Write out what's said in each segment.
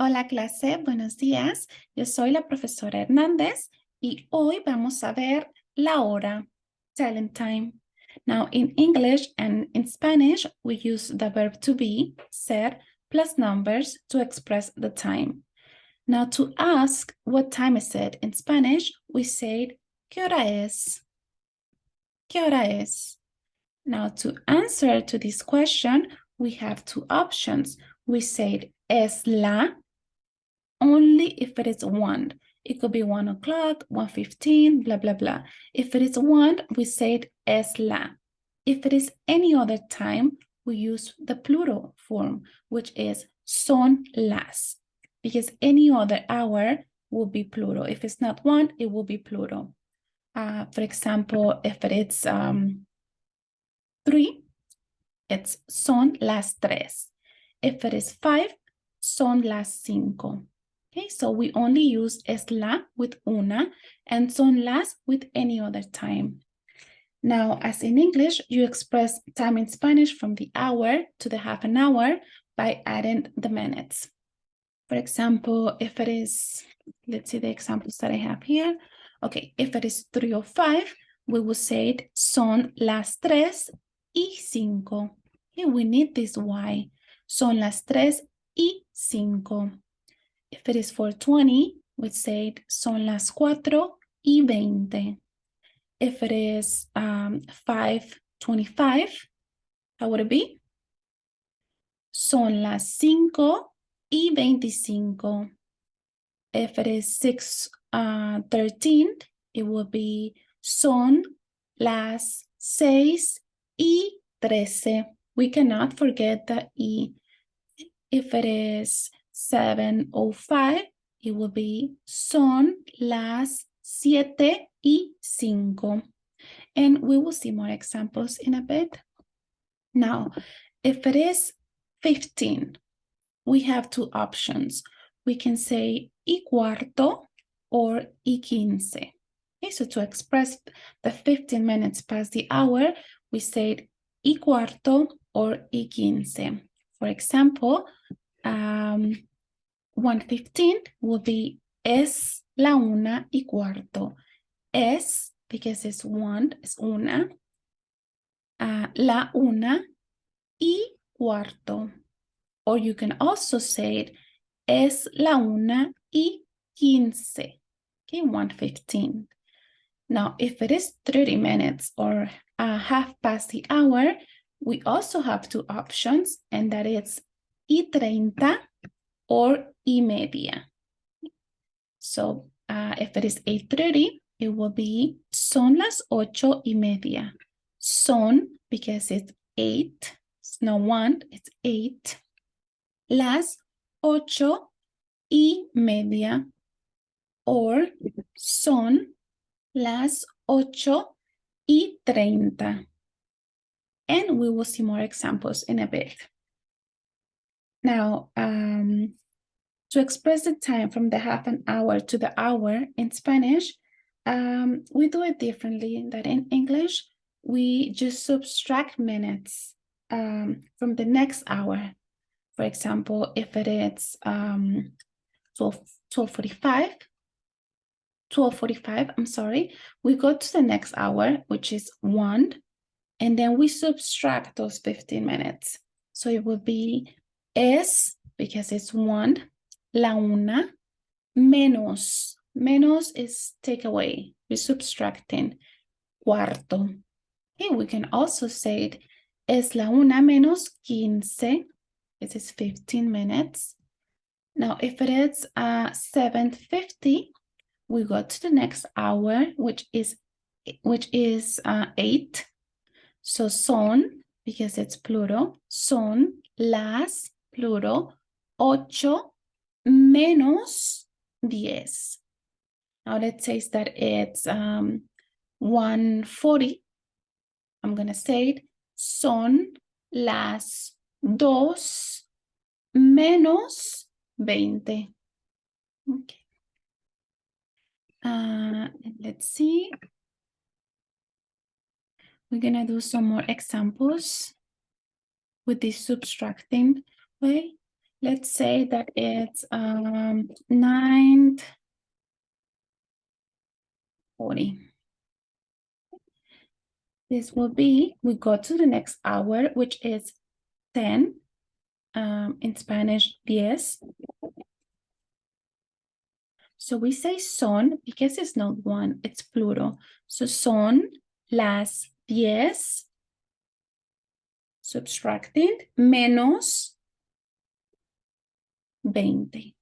Hola clase, buenos días. Yo soy la profesora Hernández y hoy vamos a ver la hora, telling time. Now in English and in Spanish, we use the verb to be, ser, plus numbers to express the time. Now to ask what time is it in Spanish, we say, ¿qué hora es? ¿Qué hora es? Now to answer to this question, we have two options. We say, es la, only if it is 1. It could be 1 o'clock, 1:15, blah, blah, blah. If it is 1, we say it es la. If it is any other time, we use the plural form, which is son las, because any other hour will be plural. If it's not 1, it will be plural. For example, if it is 3, it's son las 3. If it is 5, son las 5. Okay, so we only use es la with una and son las with any other time. Now, as in English, you express time in Spanish from the hour to the half an hour by adding the minutes. For example, if it is, let's see the examples that I have here. Okay, if it is 3:05, we will say it son las 3:05. Okay, we need this Y. Son las 3:05. If it is 4:20, we say son las 4:20. If it is 5:25, how would it be? Son las 5:25. If it is 6:13, it will be son las 6:13. We cannot forget the E. If it is 7:05, it will be son las 7:05. And we will see more examples in a bit. Now, if it is 15, we have two options. We can say y cuarto or y 15. Okay, so to express the 15 minutes past the hour, we say y cuarto or y 15. For example, 1:15 will be es la 1:15. Es, because it's one, es una. La 1:15. Or you can also say it, es la 1:15. Okay, 1:15. Now, if it is 30 minutes or half past the hour, we also have two options, and that is y 30 or y media. So if it is 8:30, it will be son las 8:30. Son, because it's 8, it's not 1, it's 8. Las 8:30. Or son las 8:30. And we will see more examples in a bit. Now, to express the time from the half an hour to the hour in Spanish, we do it differently than in English. We just subtract minutes from the next hour. For example, if it is 12:45, I'm sorry, we go to the next hour, which is 1, and then we subtract those 15 minutes. So it will be es, because it's 1, la 1, menos. Menos is take away. We're subtracting. Cuarto. Okay, we can also say it, es la 1:15. This is 15 minutes. Now, if it is 7:50, we go to the next hour, which is 8. So son, because it's plural, son las, plural, 8 menos 10. Now let's say that it's 1:40. I'm going to say it, son las 2 menos 20. Okay. Let's see. We're going to do some more examples with this subtracting way. Let's say that it's 9:40. This will be, we go to the next hour, which is 10. In Spanish, 10. So we say son because it's not one, it's plural. So son las 10, subtracting, menos 20.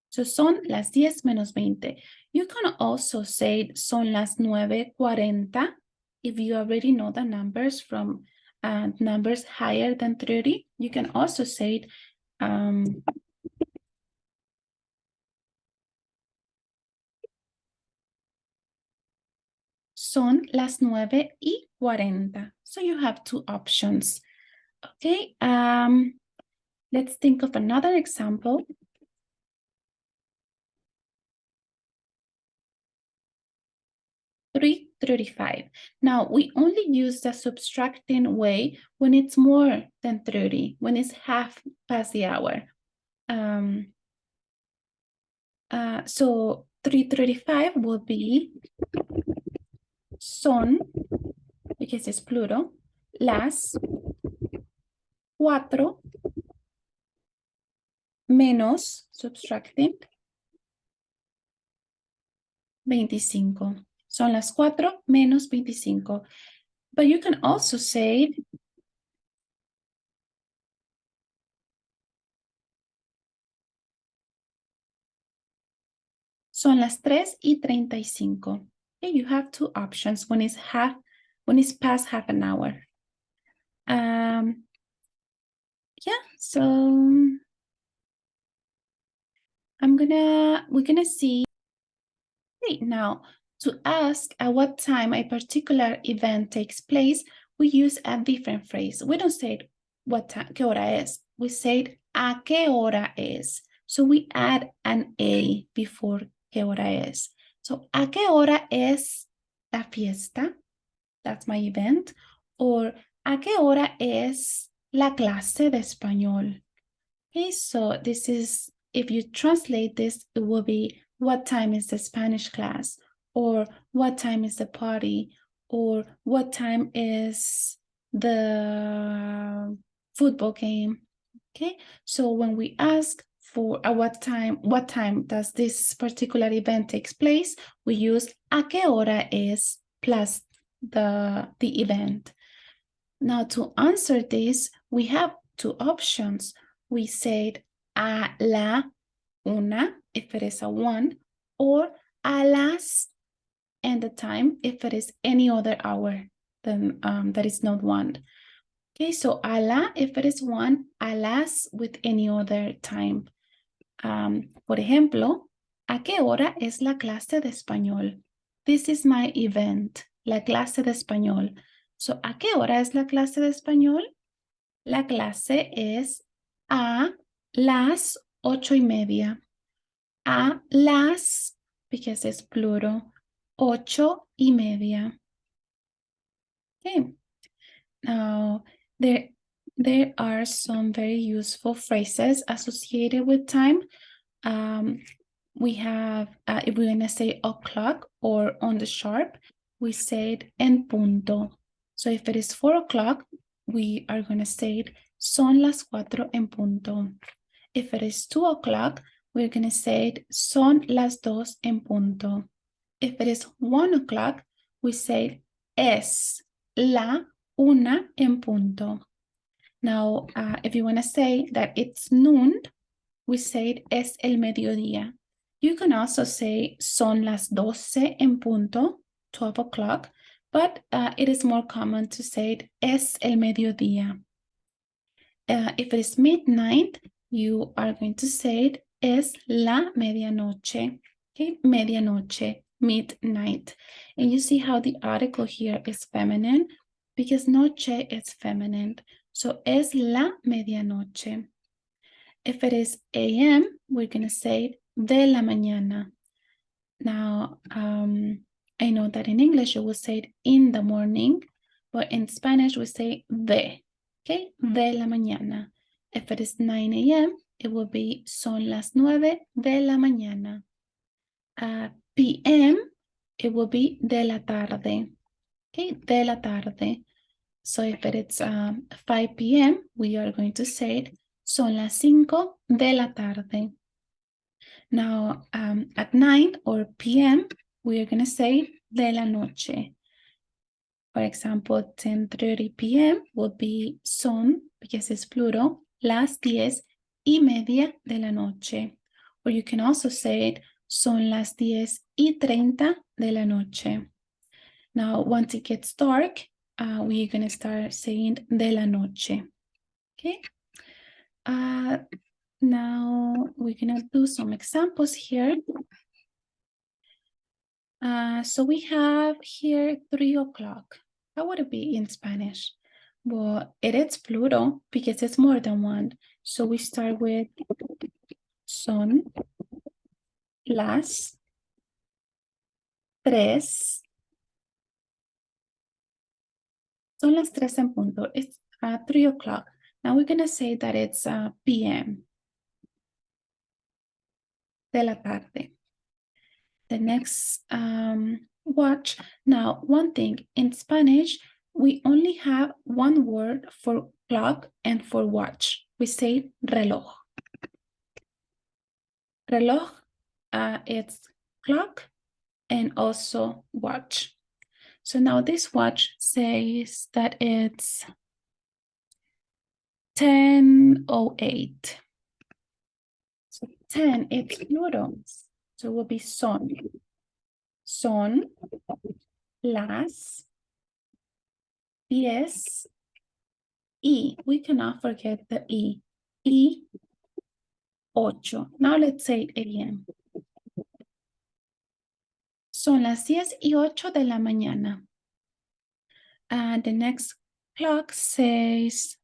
So son las 10 menos 20. You can also say son las 9:40 if you already know the numbers from numbers higher than 30. You can also say son las 9:40. So you have two options. Okay, let's think of another example. 3:35. Now, we only use the subtracting way when it's more than 30, when it's half past the hour. So 3:35 will be son, because it's plural, las 4 menos, subtracting, 25. Son las 4 menos 25. But you can also say son las 3:35. Okay, you have two options when it's past half an hour. Yeah, so we're gonna see. Okay, now to ask at what time a particular event takes place, we use a different phrase. We don't say what time, qué hora es. We say a qué hora es. So we add an a before qué hora es. So a qué hora es la fiesta? That's my event. Or a qué hora es la clase de español? Okay, so this is, if you translate this, it will be what time is the Spanish class, or what time is the party, or what time is the football game. Okay, so when we ask for what time does this particular event takes place, we use a qué hora es plus the event. Now to answer this, we have two options. We said a la una if it is a one, or a las and the time if it is any other hour then that is not one. Okay, so a la if it is one, a las with any other time. Por ejemplo, ¿a qué hora es la clase de español? This is my event, la clase de español. So, ¿a qué hora es la clase de español? La clase es a las 8:30. A las, because it's plural, 8:30. Okay. Now, there are some very useful phrases associated with time. We have, if we're going to say o'clock or on the sharp, we say en punto. So if it is 4 o'clock, we are going to say son las 4 en punto. If it is 2 o'clock, we're going to say son las 2 en punto. If it is 1 o'clock, we say es la 1 en punto. Now, if you want to say that it's noon, we say es el mediodía. You can also say son las 12 en punto, 12 o'clock, but it is more common to say es el mediodía. If it is midnight, you are going to say es la medianoche. Okay, medianoche, midnight. And you see how the article here is feminine because noche is feminine. So es la medianoche. If it is a.m., we're going to say de la mañana. Now, I know that in English you will say it in the morning, but in Spanish we say de, okay? De la mañana. If it is 9 a.m., it will be son las 9 de la mañana. PM, it will be de la tarde. Okay, de la tarde. So if it's 5 p.m., we are going to say it, son las 5 de la tarde. Now, at 9 or p.m., we are going to say de la noche. For example, 10:30 p.m. will be son, because it's plural, las 10:30 de la noche. Or you can also say it, son las 10:30 de la noche. Now, once it gets dark, we're going to start saying de la noche. Okay. Now, we're going to do some examples here. So we have here 3 o'clock. How would it be in Spanish? Well, it is plural because it's more than one. So we start with son las 3. Son las 3 en punto. It's 3 o'clock. Now we're going to say that it's p.m. de la tarde. The next watch. Now, one thing, in Spanish, we only have one word for clock and for watch. We say reloj. Reloj, it's clock and also watch. So now this watch says that it's 10:08. So 10, it's plural. So it will be son. Son las 10 y. We cannot forget the E. Y 8. Now let's say it again. Son las 10:08 de la mañana. The next clock says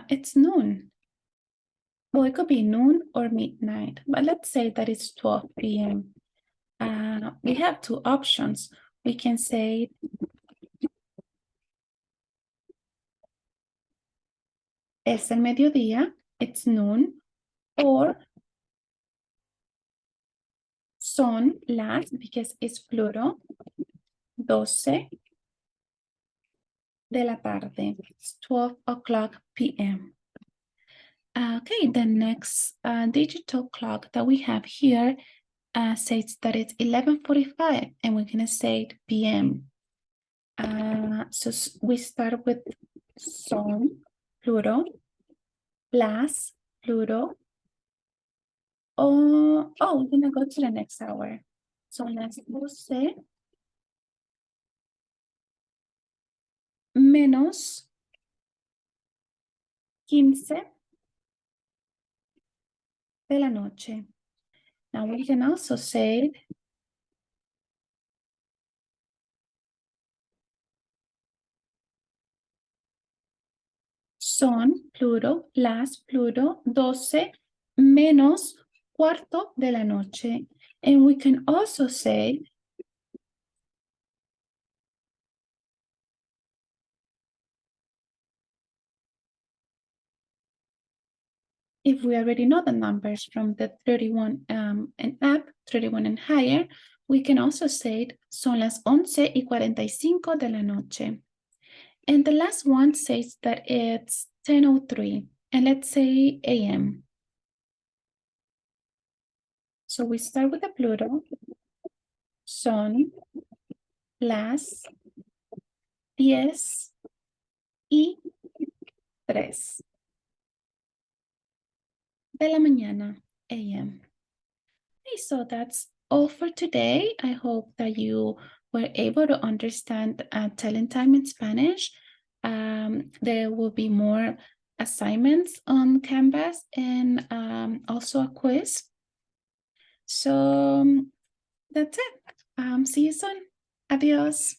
it's noon. Well, it could be noon or midnight, but let's say that it's 12 p.m. We have two options. We can say es el mediodía, it's noon, or son las, because it's plural, 12 de la tarde. It's 12 o'clock p.m. Okay, the next digital clock that we have here says that it's 11:45, and we're going to say it p.m. So we start with son, plural, las, plural. Oh, we're going to go to the next hour. Son las 12 menos 15 de la noche. Now we can also say son, plural, las, plural, 12 menos cuarto de la noche. And we can also say if we already know the numbers from the 31 and up, 31 and higher, we can also say it, son las 11:45 de la noche. And the last one says that it's 10:03, and let's say a.m. So we start with the plural, son las 10:03 de la mañana, a.m. Okay, so that's all for today. I hope that you were able to understand TellingTime in Spanish. There will be more assignments on Canvas and also a quiz. So that's it. See you soon. Adios.